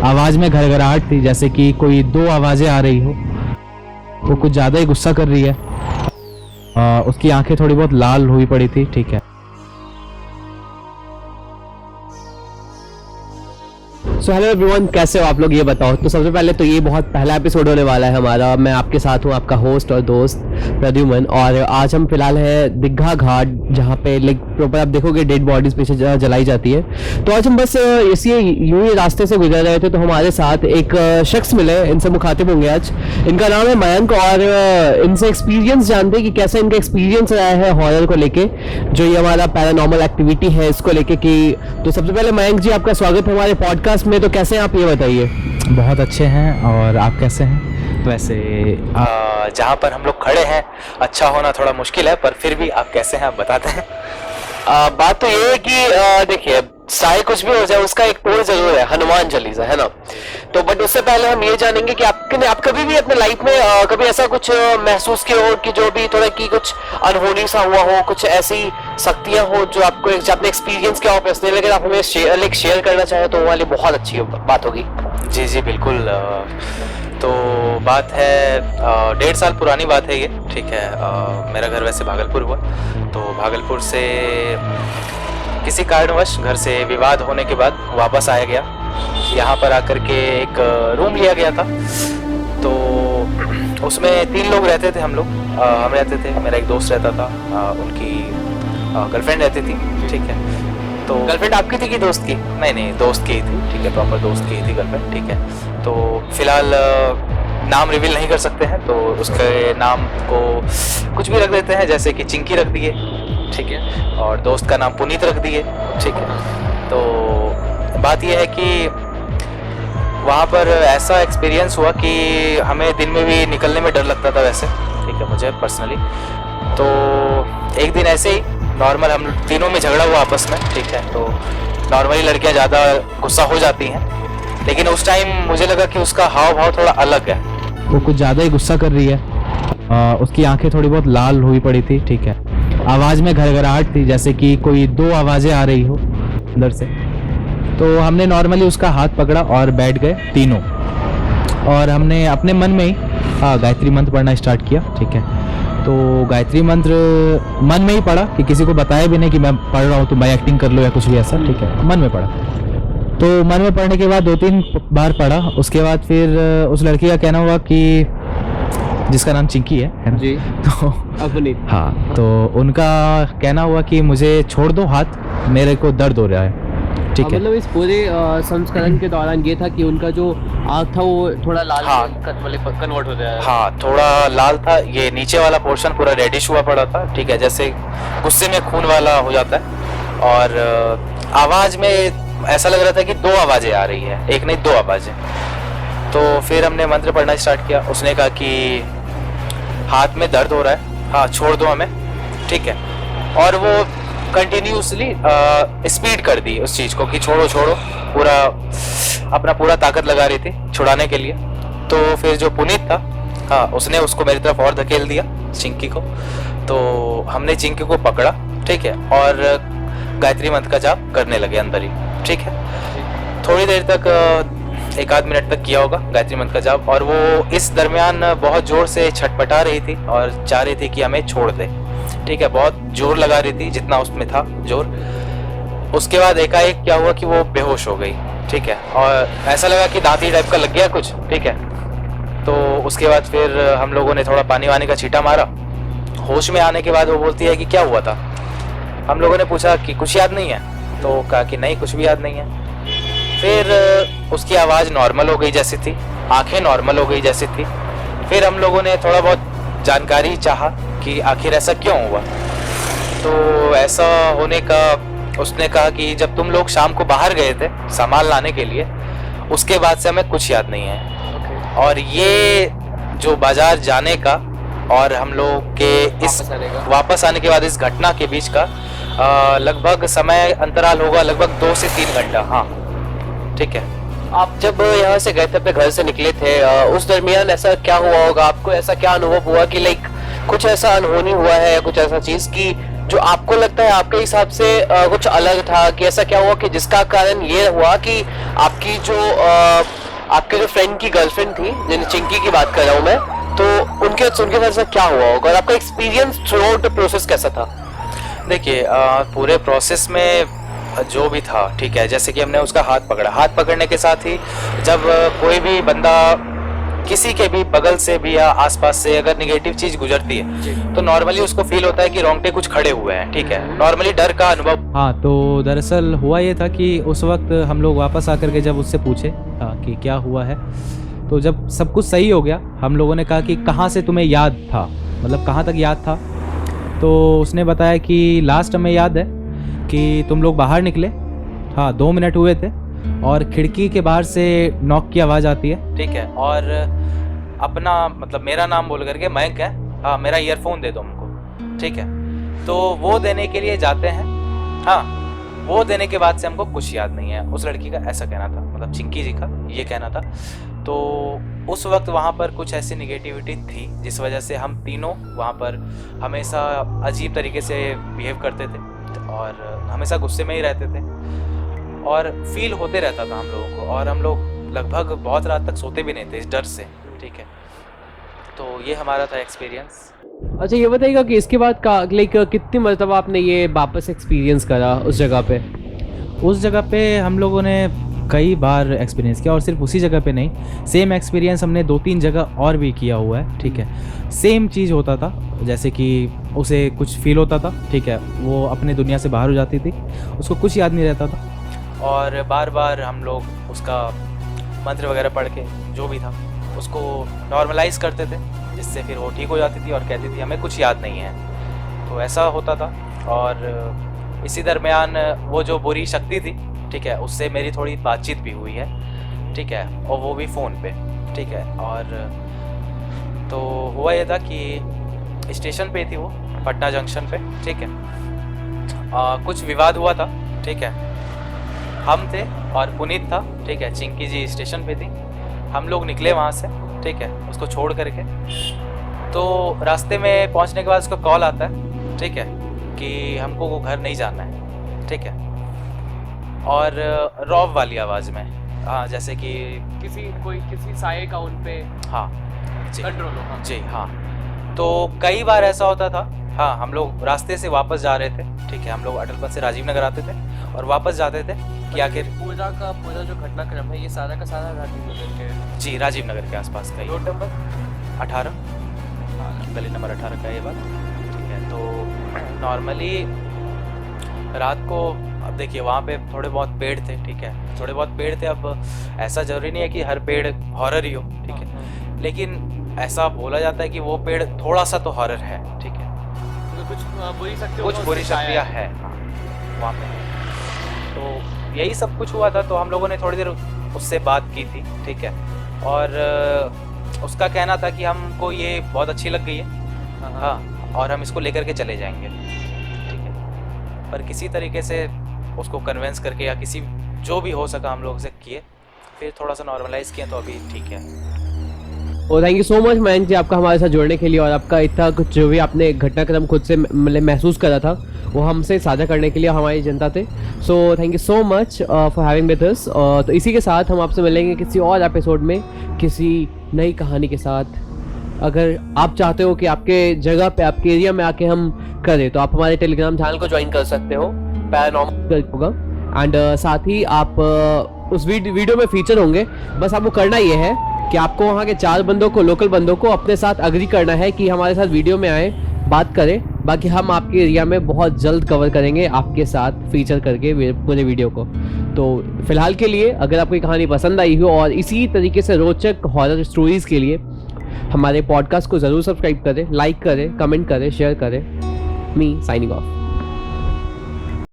आवाज़ में घरघराहट थी, जैसे कि कोई दो आवाज़ें आ रही हो। वो कुछ ज़्यादा ही गुस्सा कर रही है। उसकी आंखें थोड़ी बहुत लाल हुई पड़ी थी। ठीक है। सो हेलो एवरीवन, कैसे हो आप लोग ये बताओ। तो सबसे पहले तो ये बहुत पहला एपिसोड होने वाला है हमारा। मैं आपके साथ हूँ, आपका होस्ट और दोस्त प्रद्युमन। और आज हम फिलहाल हैं दीघा घाट, जहाँ पे लाइक प्रॉपर आप देखोगे डेड बॉडीज पीछे जलाई जाती है। तो आज हम बस इसी यूं ही रास्ते से गुजर रहे थे, तो हमारे साथ एक शख्स मिले, इनसे मुखातिब होंगे आज। इनका नाम है मयंक और इनसे एक्सपीरियंस जानते हैं कि कैसा इनका एक्सपीरियंस रहा है हॉरर को लेके, जो ये हमारा पैरानॉर्मल एक्टिविटी है इसको लेके कि। तो सबसे पहले मयंक जी, आपका स्वागत है हमारे पॉडकास्ट में। तो कैसे हैं आप, ये बताइए। बहुत अच्छे हैं, और आप कैसे हैं? वैसे जहाँ पर हम लोग खड़े हैं अच्छा होना थोड़ा मुश्किल है, पर फिर भी आप कैसे हैं आप बताते हैं। बात तो ये है कि देखिए, चाहे कुछ भी हो जाए उसका एक टोल जरूर है, हनुमान चालीसा, है ना। तो बट उससे पहले हम ये जानेंगे कि आप कभी भी अपने लाइफ में कभी ऐसा कुछ महसूस किया हो कि जो भी थोड़ा कि कुछ अनहोनी सा हुआ हो, कुछ ऐसी शक्तियां हो जो आपको आपने एक्सपीरियंस किया हो पर्सनली, लेकिन आप हमें शेयर करना चाहे तो वो वाली बहुत अच्छी बात होगी। जी जी बिल्कुल। तो बात है 1.5 साल पुरानी बात है ये। ठीक है। मेरा घर वैसे भागलपुर हुआ, तो भागलपुर से किसी कारणवश घर से विवाद होने के बाद वापस आया गया। यहाँ पर आकर के एक रूम लिया गया था। तो उसमें 3 लोग रहते थे, हम रहते थे। मेरा एक दोस्त रहता था, उनकी गर्लफ्रेंड रहती थी। ठीक है। तो गर्लफ्रेंड आपकी थी कि दोस्त की? नहीं, दोस्त की ही थी। ठीक है, प्रॉपर दोस्त की ही थी गर्लफ्रेंड। ठीक है। तो फिलहाल नाम रिवील नहीं कर सकते हैं, तो उसके नाम को कुछ भी रख देते हैं, जैसे कि चिंकी रख दिए। ठीक है। और दोस्त का नाम पुनीत रख दिए। ठीक है। तो बात यह है कि वहाँ पर ऐसा एक्सपीरियंस हुआ कि हमें दिन में भी निकलने में डर लगता था वैसे। ठीक है, मुझे पर्सनली। तो एक दिन ऐसे ही नॉर्मल हम तीनों में झगड़ा हुआ आपस में। ठीक है। तो नॉर्मली लड़कियाँ ज़्यादा गुस्सा हो जाती हैं, लेकिन उस टाइम मुझे लगा कि उसका हाव भाव थोड़ा अलग है। वो कुछ ज़्यादा ही गुस्सा कर रही है। उसकी आंखें थोड़ी बहुत लाल हुई पड़ी थी। ठीक है। आवाज़ में घरघराहट थी, जैसे कि कोई दो आवाज़ें आ रही हो अंदर से। तो हमने नॉर्मली उसका हाथ पकड़ा और बैठ गए तीनों, और हमने अपने मन में ही गायत्री मंत्र पढ़ना स्टार्ट किया। ठीक है। तो गायत्री मंत्र मन में ही पढ़ा, कि किसी को बताया भी नहीं कि मैं पढ़ रहा हूँ, तो मैं एक्टिंग कर लो या कुछ भी ऐसा। ठीक है, मन में पढ़ा। तो मन में पढ़ने के बाद 2-3 बार पढ़ा। उसके बाद फिर उस लड़की का कहना हुआ कि, जिसका नाम चिंकी है ना जी। तो अपनी हाँ, तो उनका कहना हुआ कि मुझे छोड़ दो हाथ, मेरे को दर्द हो रहा है। ठीक है। मतलब इस पूरे संस्करण के दौरान ये था कि उनका जो आँख था वो थोड़ा लाल कन्वर्ट हो गया है। हाँ, थोड़ा लाल था। ये नीचे वाला पोर्शन पूरा रेडिश हुआ पड़ा था। ठीक है, जैसे गुस्से में खून वाला हो जाता है। और आवाज में ऐसा लग रहा था कि 2 आवाजें आ रही है, एक नहीं 2 आवाजें। तो फिर हमने मंत्र पढ़ना स्टार्ट किया। उसने कहा कि हाथ में दर्द हो रहा है, हाँ छोड़ दो हमें। ठीक है। और वो कंटिन्यूसली स्पीड कर दी उस चीज को कि छोड़ो छोड़ो, पूरा ताकत लगा रही थी छुड़ाने के लिए। तो फिर जो पुनीत था, हाँ, उसने उसको मेरी तरफ और धकेल दिया, चिंकी को। तो हमने चिंकी को पकड़ा। ठीक है। और गायत्री मंत्र का जाप करने लगे अंदर ही। ठीक है। थोड़ी देर तक 1-8 मिनट तक किया होगा गायत्री मंत्र का जाप। और वो इस दरमियान बहुत जोर से छटपटा रही थी और चाह रही थी कि हमें छोड़ दे। ठीक है, बहुत जोर लगा रही थी जितना उसमें था जोर। उसके बाद एकाएक क्या हुआ कि वो बेहोश हो गई। ठीक है। और ऐसा लगा कि दांती टाइप का लग गया कुछ। ठीक है। तो उसके बाद फिर हम लोगों ने थोड़ा पानी वानी का छींटा मारा। होश में आने के बाद वो बोलती है कि क्या हुआ था। हम लोगों ने पूछा कि कुछ याद नहीं है, तो कहा कि नहीं कुछ भी याद नहीं है। फिर उसकी आवाज़ नॉर्मल हो गई जैसी थी, आंखें नॉर्मल हो गई जैसी थी। फिर हम लोगों ने थोड़ा बहुत जानकारी चाहा कि आखिर ऐसा क्यों हुआ। तो ऐसा होने का उसने कहा कि जब तुम लोग शाम को बाहर गए थे सामान लाने के लिए, उसके बाद से हमें कुछ याद नहीं है। और ये जो बाजार जाने का और हम लोग के इस वापस आने के बाद इस घटना के बीच का लगभग समय अंतराल होगा लगभग 2 से 3 घंटा। हाँ, ठीक है। आप जब यहाँ से गए थे, अपने घर से निकले थे, उस दरमियान ऐसा क्या हुआ होगा? आपको ऐसा क्या अनुभव हुआ कि लाइक कुछ ऐसा अनहोनी हुआ है या कुछ ऐसा चीज की जो आपको लगता है आपके हिसाब से कुछ अलग था? कि ऐसा क्या हुआ कि जिसका कारण ये हुआ कि आपकी जो आपके जो फ्रेंड की गर्लफ्रेंड थी, जिन चिंकी की बात कर रहा हूँ मैं, तो उनके साथ से क्या हुआ होगा और आपका experience through out the process कैसा था? देखिए पूरे प्रोसेस में जो भी था, ठीक है, जैसे कि हमने उसका हाथ पकड़ा, हाथ पकड़ने के साथ ही जब कोई भी बंदा किसी के भी बगल से भी या आसपास से अगर निगेटिव चीज गुजरती है तो नॉर्मली उसको फील होता है कि रोंगटे कुछ खड़े हुए हैं, ठीक है, नॉर्मली डर का अनुभव। हाँ, तो दरअसल हुआ ये था कि उस वक्त हम लोग वापस आकर के जब उससे पूछे कि क्या हुआ है, तो जब सब कुछ सही हो गया, हम लोगों ने कहा कि कहाँ से तुम्हें याद था, मतलब कहाँ तक याद था। तो उसने बताया कि लास्ट हमें याद है कि तुम लोग बाहर निकले, हाँ 2 मिनट हुए थे, और खिड़की के बाहर से नॉक की आवाज़ आती है, ठीक है, और अपना मतलब मेरा नाम बोल करके मयंक है, हाँ मेरा ईयरफोन दे दो हमको, ठीक है। तो वो देने के लिए जाते हैं, हाँ वो देने के बाद से हमको कुछ याद नहीं है। उस लड़की का ऐसा कहना था, मतलब चिंकी जी का ये कहना था। तो उस वक्त वहाँ पर कुछ ऐसी निगेटिविटी थी जिस वजह से हम तीनों वहाँ पर हमेशा अजीब तरीके से बिहेव करते थे और हमेशा गुस्से में ही रहते थे और फील होते रहता था हम लोगों को, और हम लोग लगभग बहुत रात तक सोते भी नहीं थे इस डर से, ठीक है। तो ये हमारा था एक्सपीरियंस। अच्छा ये बताइएगा कि इसके बाद का लाइक कितनी मरतबा आपने ये वापस एक्सपीरियंस करा उस जगह पे? उस जगह पे हम लोगों ने कई बार एक्सपीरियंस किया, और सिर्फ उसी जगह पे नहीं, सेम एक्सपीरियंस हमने 2-3 जगह और भी किया हुआ है, ठीक है। सेम चीज़ होता था, जैसे कि उसे कुछ फील होता था, ठीक है, वो अपने दुनिया से बाहर हो जाती थी, उसको कुछ याद नहीं रहता था, और बार बार हम लोग उसका मंत्र वगैरह पढ़ के जो भी था उसको नॉर्मलाइज करते थे, जिससे फिर वो ठीक हो जाती थी और कहती थी हमें कुछ याद नहीं है। तो ऐसा होता था, और इसी दरमियान वो जो बुरी शक्ति थी, ठीक है, उससे मेरी थोड़ी बातचीत भी हुई है, ठीक है, और वो भी फ़ोन पे, ठीक है। और तो हुआ ये था कि स्टेशन पे थी वो, पटना जंक्शन पे, ठीक है, कुछ विवाद हुआ था, ठीक है, हम थे और पुनीत था, ठीक है, चिंकी जी स्टेशन पे थी, हम लोग निकले वहाँ से, ठीक है, उसको छोड़ करके। तो रास्ते में पहुँचने के बाद उसका कॉल आता है, ठीक है, कि हमको वो घर नहीं जाना है, ठीक है, और रॉब वाली आवाज़ में, हाँ, जैसे कि किसी साये का उन पे हाँ जी कंट्रोल हो। जी हाँ। तो कई बार ऐसा होता था, हाँ, हम लोग रास्ते से वापस जा रहे थे, ठीक है, हम लोग अटल पथ से राजीव नगर आते थे और वापस जाते थे कि आखिर पूरा जो घटनाक्रम है ये सारा का सारा राजीव नगर के, जी राजीव नगर के आसपास का ही, रोड नंबर 18, गली नंबर 18 का ये बात, ठीक है। तो नॉर्मली रात को, अब देखिए वहाँ पे थोड़े बहुत पेड़ थे, ठीक है, थोड़े बहुत पेड़ थे, अब ऐसा ज़रूरी नहीं है कि हर पेड़ हॉरर ही हो, ठीक है, लेकिन ऐसा बोला जाता है कि वो पेड़ थोड़ा सा तो हॉरर है, ठीक है, तो कुछ बुरी शक्तियाँ है वहाँ पे। तो यही सब कुछ हुआ था। तो हम लोगों ने थोड़ी देर उससे बात की थी, ठीक है, और उसका कहना था कि हमको ये बहुत अच्छी लग गई है, हाँ, और हम इसको लेकर के चले जाएंगे, ठीक है, पर किसी तरीके से उसको कन्विंस करके या किसी जो भी हो सका हम लोग उसे किए, फिर थोड़ा सा नॉर्मलाइज किया, तो अभी ठीक है। और thank you so much Mayank ji, आपका हमारे साथ जुड़ने के लिए, और आपका इतना कुछ जो भी आपने घटनाक्रम खुद से मतलब महसूस करा था वो हमसे साझा करने के लिए हमारी जनता थे। So thank you so much for having with us. तो इसी के साथ हम आपसे मिलेंगे किसी और एपिसोड में किसी नई कहानी के साथ। अगर आप चाहते हो कि आपके जगह पे, आपके एरिया में आके हम करें, तो आप हमारे टेलीग्राम चैनल को ज्वाइन कर सकते हो, पैरानॉर्मल होगा, एंड साथ ही आप उस वीडियो में फीचर होंगे। बस आपको करना ये है कि आपको वहाँ के 4 बंदों को, लोकल बंदों को अपने साथ अग्री करना है कि हमारे साथ वीडियो में आए, बात करें। बाकी हम आपके एरिया में बहुत जल्द कवर करेंगे आपके साथ फीचर करके पूरे वीडियो को। तो फिलहाल के लिए अगर आपको ये कहानी पसंद आई हो और इसी तरीके से रोचक हॉरर स्टोरीज़ के लिए हमारे पॉडकास्ट को ज़रूर सब्सक्राइब करें, लाइक करें, कमेंट करें, शेयर करें। मी साइनिंग ऑफ।